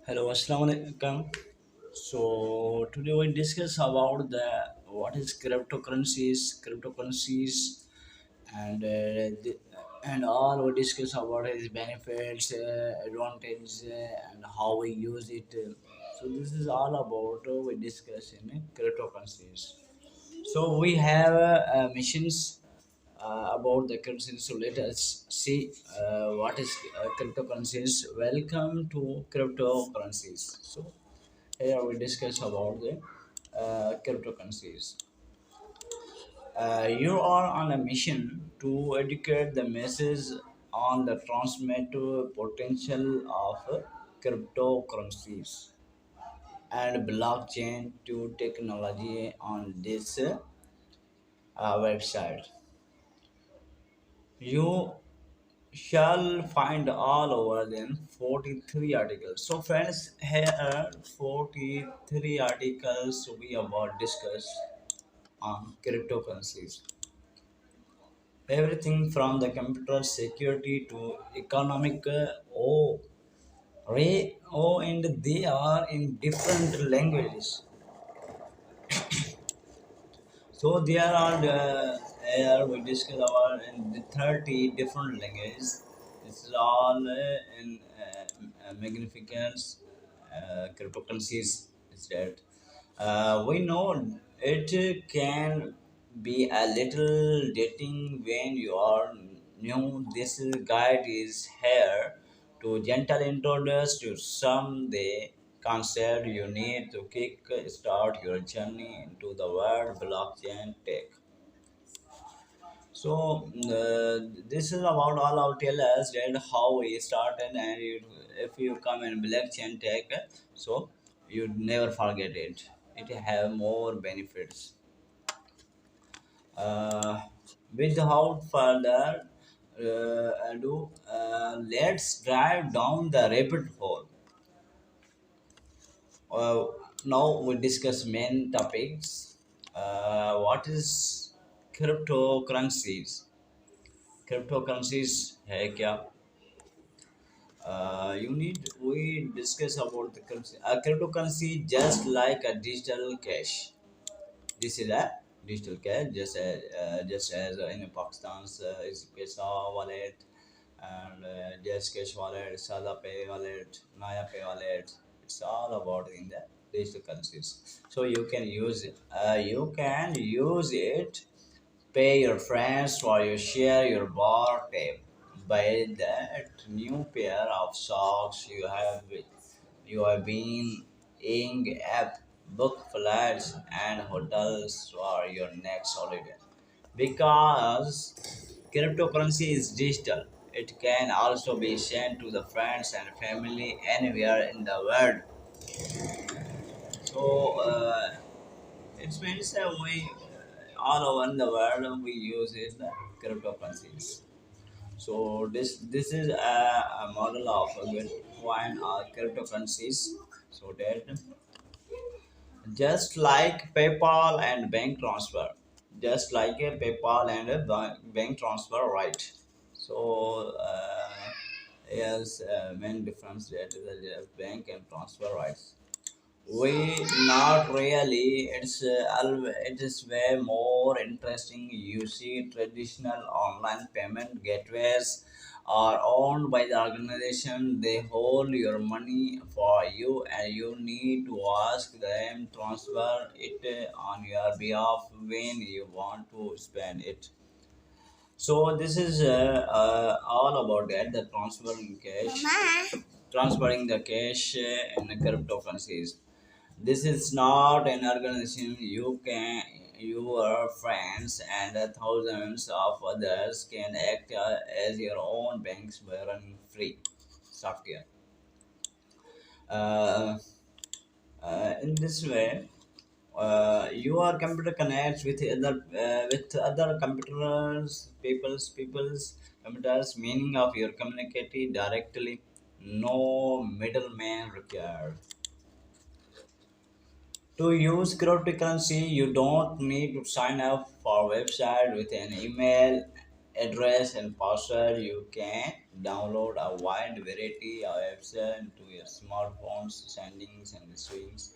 Hello, Assalamu alaikum. So today we discuss about the what is cryptocurrencies, and all we discuss about its benefits, advantages, and how we use it. So this is all about we discuss in cryptocurrencies. So we have missions about the currencies. So let us see what is cryptocurrencies. Welcome to cryptocurrencies. So here we discuss about the cryptocurrencies. You are on a mission to educate the masses on the transformative potential of cryptocurrencies and blockchain to technology on this website. You shall find all over them 43 articles. So friends, here are 43 articles we about discuss on cryptocurrencies. Everything from the computer security to economic and they are in different languages. So there are here we discuss about in the 30 different languages. It's all in magnificence cryptocurrencies is that we know it can be a little dating when you are new. This guide is here to gentle introduce to some the concept you need to kick start your journey into the world blockchain tech. So this is about all I'll tell us that how we started and if you come in blockchain tech, so you never forget it. It have more benefits. Uh, Without further ado, let's drive down the rabbit hole. Uh, Now we discuss main topics. What is cryptocurrencies? Cryptocurrencies है क्या? You need we discuss about the currency. A cryptocurrency just like a digital cash. This is a digital cash, just as in Pakistan's is Pesa wallet and just cash wallet, Sada Pay wallet, Naya Pay wallet. It's all about in the digital currencies. So you can use it. You can use it. Pay your friends for you share your bar tab. Buy that new pair of socks you have been eyeing up. Book flights and hotels for your next holiday. Because cryptocurrency is digital, it can also be sent to the friends and family anywhere in the world. So it means that we all over the world we use it cryptocurrencies. So this is a model of a Bitcoin or cryptocurrencies. So that just like PayPal and bank transfer, just like a PayPal and a bank transfer, right? So yes, main difference that is a bank and transfer rights. We not really. It is way more interesting. You see, traditional online payment gateways are owned by the organization. They hold your money for you, and you need to ask them transfer it on your behalf when you want to spend it. So this is all about that. The transferring the cash in the cryptocurrencies. This is not an organization your friends and thousands of others can act as your own banks by running free software. Uh, in this way, your computer connects with other computers, people's computers, meaning of your communicating directly, no middleman required. To use cryptocurrency, you don't need to sign up for a website with an email. address and password, you can download a wide variety of apps into your smartphones, sendings and receivings.